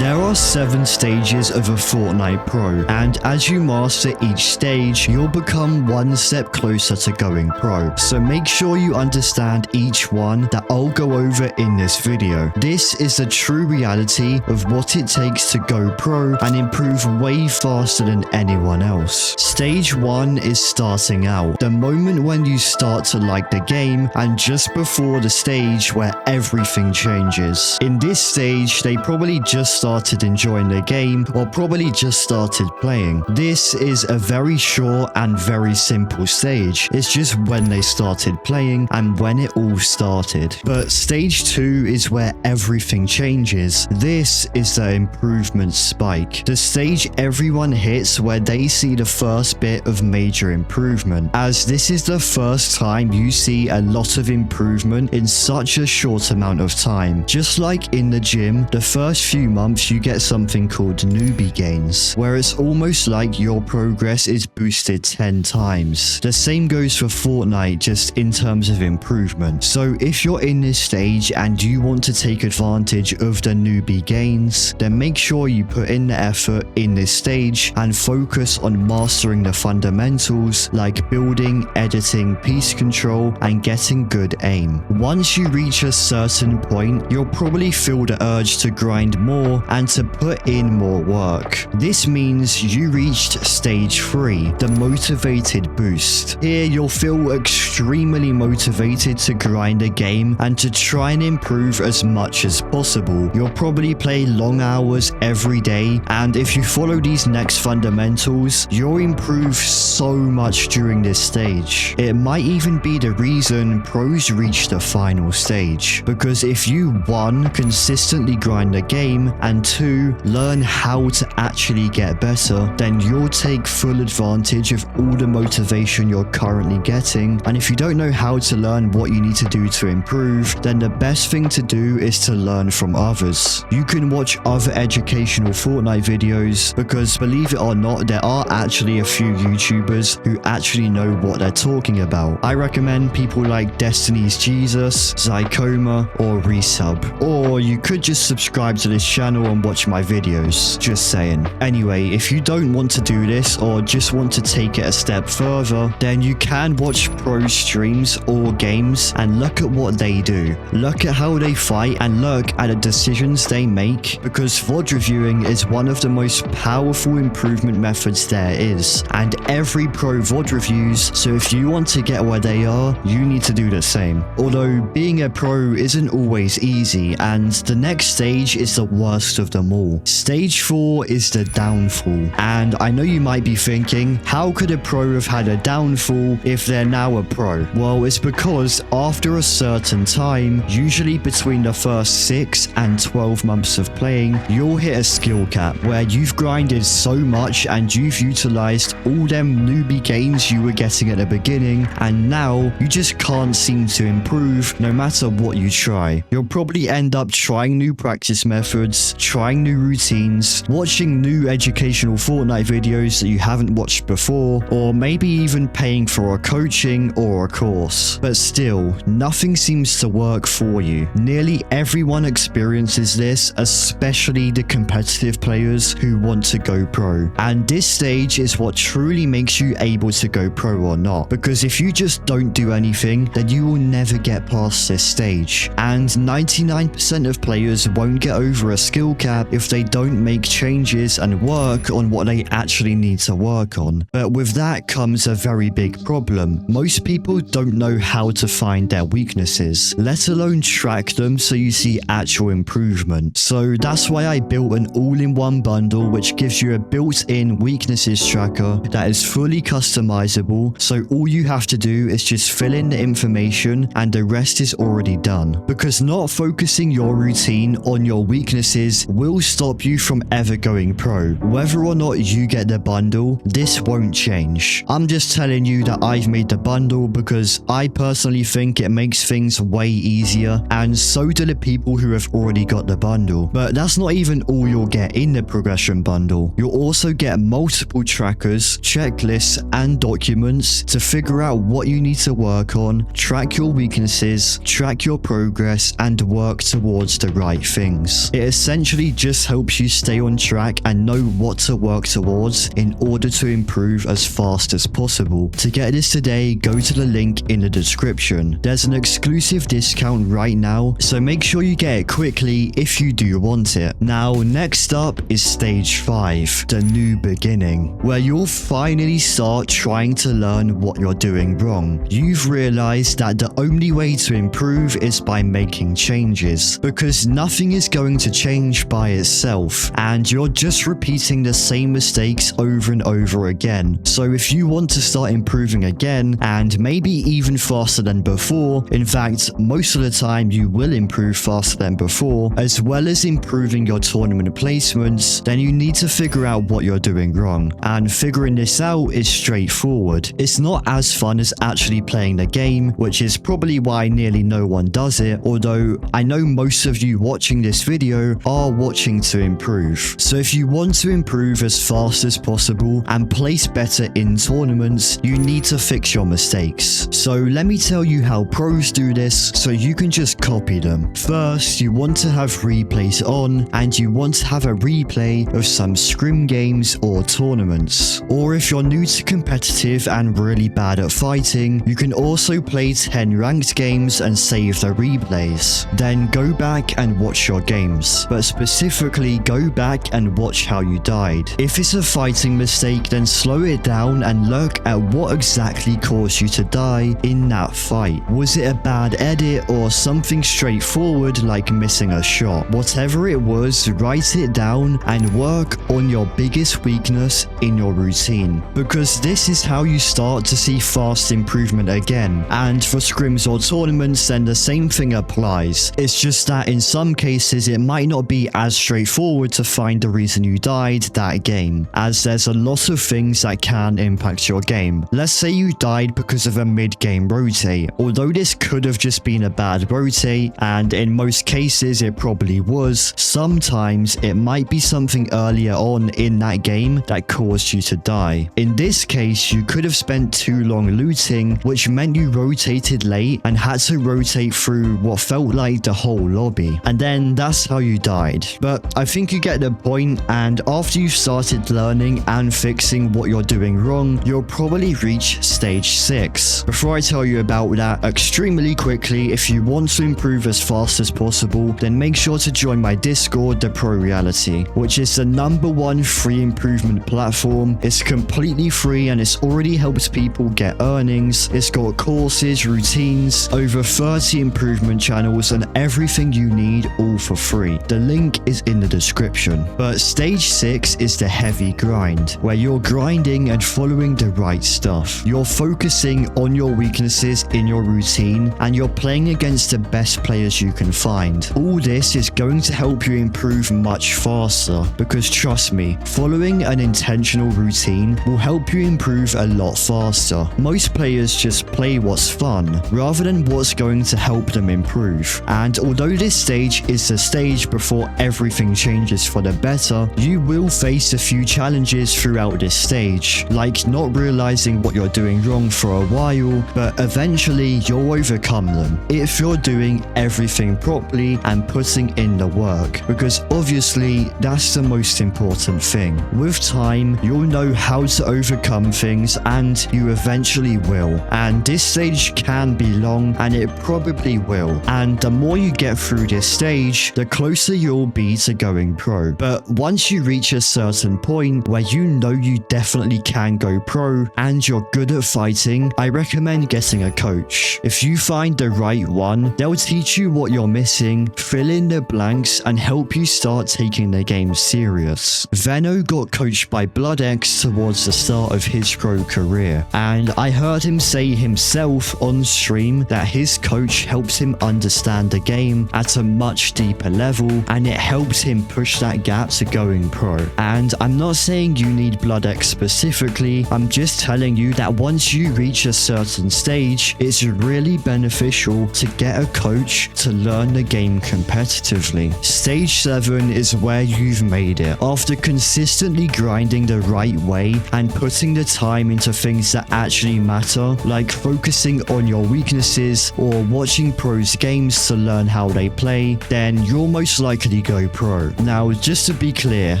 There are 7 stages of a Fortnite Pro, and as you master each stage, you'll become one step closer to going pro. So make sure you understand each one that I'll go over in this video. This is the true reality of what it takes to go pro and improve way faster than anyone else. Stage 1 is starting out, the moment when you start to like the game and just before the stage where everything changes. In this stage, they probably just started enjoying the game or probably just started playing. This is a very short and very simple stage. It's just when they started playing and when it all started. But stage 2 is where everything changes. This is the improvement spike. The stage everyone hits where they see the first bit of major improvement, as this is the first time you see a lot of improvement in such a short amount of time. Just like in the gym, the first few months you get something called newbie gains, where it's almost like your progress is boosted 10 times. The same goes for Fortnite, just in terms of improvement. So if you're in this stage and you want to take advantage of the newbie gains, then make sure you put in the effort in this stage and focus on mastering the fundamentals like building, editing, piece control, and getting good aim. Once you reach a certain point, you'll probably feel the urge to grind more and to put in more work. This means you reached stage 3, the motivated boost. Here you'll feel extremely motivated to grind a game and to try and improve as much as possible. You'll probably play long hours every day, and if you follow these next fundamentals, you'll improve so much during this stage. It might even be the reason pros reach the final stage, because if you 1. Consistently grind the game and 2. learn how to actually get better, then you'll take full advantage of all the motivation you're currently getting. And if you don't know how to learn what you need to do to improve, then the best thing to do is to learn from others. You can watch other educational Fortnite videos, because believe it or not, there are actually a few YouTubers who actually know what they're talking about. I recommend people like Destiny's Jesus, Zycoma, or Resub. Or you could just subscribe to this channel and watch my videos, just saying. Anyway, if you don't want to do this or just want to take it a step further, then you can watch pro streams or games and look at what they do. Look at how they fight and look at the decisions they make, because VOD reviewing is one of the most powerful improvement methods there is, and every pro VOD reviews, so if you want to get where they are, you need to do the same. Although being a pro isn't always easy, and the next stage is the worst of them all. Stage 4 is the downfall, and I know you might be thinking, how could a pro have had a downfall if they're now a pro? Well, it's because after a certain time, usually between the first 6 and 12 months of playing, you'll hit a skill cap where you've grinded so much and you've utilized all them newbie gains you were getting at the beginning, and now you just can't seem to improve no matter what you try. You'll probably end up trying new practice methods, trying new routines, watching new educational Fortnite videos that you haven't watched before, or maybe even paying for a coaching or a course. But still, nothing seems to work for you. Nearly everyone experiences this, especially the competitive players who want to go pro. And this stage is what truly makes you able to go pro or not, because if you just don't do anything, then you will never get past this stage. And 99% of players won't get over a skill cap if they don't make changes and work on what they actually need to work on. But with that comes a very big problem. Most people don't know how to find their weaknesses, let alone track them so you see actual improvement. So that's why I built an all-in-one bundle which gives you a built-in weaknesses tracker that is fully customizable, so all you have to do is just fill in the information and the rest is already done. Because not focusing your routine on your weaknesses will stop you from ever going pro. Whether or not you get the bundle, this won't change. I'm just telling you that I've made the bundle because I personally think it makes things way easier, and so do the people who have already got the bundle. But that's not even all you'll get in the progression bundle. You'll also get multiple trackers, checklists, and documents to figure out what you need to work on, track your weaknesses, track your progress, and work towards the right things. It essentially essentially just helps you stay on track and know what to work towards in order to improve as fast as possible. To get this today, go to the link in the description. There's an exclusive discount right now, so make sure you get it quickly if you do want it. Now, next up is stage 5, the new beginning, where you'll finally start trying to learn what you're doing wrong. You've realized that the only way to improve is by making changes, because nothing is going to change by itself, and you're just repeating the same mistakes over and over again. So if you want to start improving again, and maybe even faster than before, in fact, most of the time you will improve faster than before, as well as improving your tournament placements, then you need to figure out what you're doing wrong. And figuring this out is straightforward. It's not as fun as actually playing the game, which is probably why nearly no one does it, although I know most of you watching this video are watching to improve. So if you want to improve as fast as possible and place better in tournaments, you need to fix your mistakes. So let me tell you how pros do this so you can just copy them. First, you want to have replays on, and you want to have a replay of some scrim games or tournaments. Or if you're new to competitive and really bad at fighting, you can also play 10 ranked games and save the replays. Then go back and watch your games, but specifically go back and watch how you died. If it's a fighting mistake, then slow it down and look at what exactly caused you to die in that fight. Was it a bad edit or something straightforward like missing a shot? Whatever it was, write it down and work on your biggest weakness in your routine, because this is how you start to see fast improvement again. And for scrims or tournaments, then the same thing applies. It's just that in some cases it might not be as straightforward to find the reason you died that game, as there's a lot of things that can impact your game. Let's say you died because of a mid-game rotate. Although this could have just been a bad rotate, and in most cases it probably was, sometimes it might be something earlier on in that game that caused you to die. In this case, you could have spent too long looting, which meant you rotated late and had to rotate through what felt like the whole lobby, and then that's how you died. But I think you get the point, and after you've started learning and fixing what you're doing wrong, you'll probably reach stage 6. Before I tell you about that, extremely quickly, if you want to improve as fast as possible, then make sure to join my Discord, The Pro Reality, which is the #1 free improvement platform. It's completely free and it's already helped people get earnings. It's got courses, routines, over 30 improvement channels, and everything you need, all for free. The link is in the description. But stage 6 is the heavy grind, where you're grinding and following the right stuff. You're focusing on your weaknesses in your routine, and you're playing against the best players you can find. All this is going to help you improve much faster, because trust me, following an intentional routine will help you improve a lot faster. Most players just play what's fun, rather than what's going to help them improve. And although this stage is the stage before everything changes for the better, you will face a few challenges throughout this stage, like not realizing what you're doing wrong for a while, but eventually you'll overcome them if you're doing everything properly and putting in the work, because obviously that's the most important thing. With time, you'll know how to overcome things, and you eventually will. And this stage can be long, and it probably will. And the more you get through this stage, the closer you'll be to going pro. But once you reach a certain point where you know you definitely can go pro and you're good at fighting, I recommend getting a coach. If you find the right one, they'll teach you what you're missing, fill in the blanks, and help you start taking the game serious. Veno got coached by BloodX towards the start of his pro career, and I heard him say himself on stream that his coach helped him understand the game at a much deeper level, and it helped him push that gap to going pro. And I'm not saying you need BloodX specifically, I'm just telling you that once you reach a certain stage, it's really beneficial to get a coach to learn the game competitively. Stage 7 is where you've made it. After consistently grinding the right way and putting the time into things that actually matter, like focusing on your weaknesses or watching pros games to learn how they play, then you're most likely fully go pro. Now, just to be clear,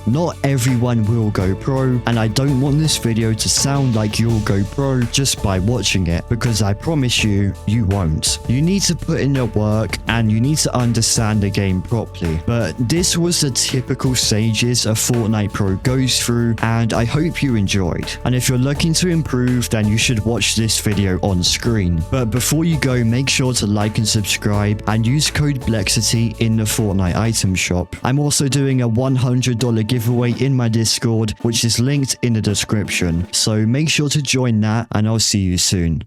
not everyone will go pro, and I don't want this video to sound like you'll go pro just by watching it, because I promise you, you won't. You need to put in the work and you need to understand the game properly. But this was the typical stages a Fortnite Pro goes through, and I hope you enjoyed. And if you're looking to improve, then you should watch this video on screen. But before you go, make sure to like and subscribe and use code Blexiti in the Fortnite item shop. I'm also doing a $100 giveaway in my Discord, which is linked in the description. So make sure to join that, and I'll see you soon.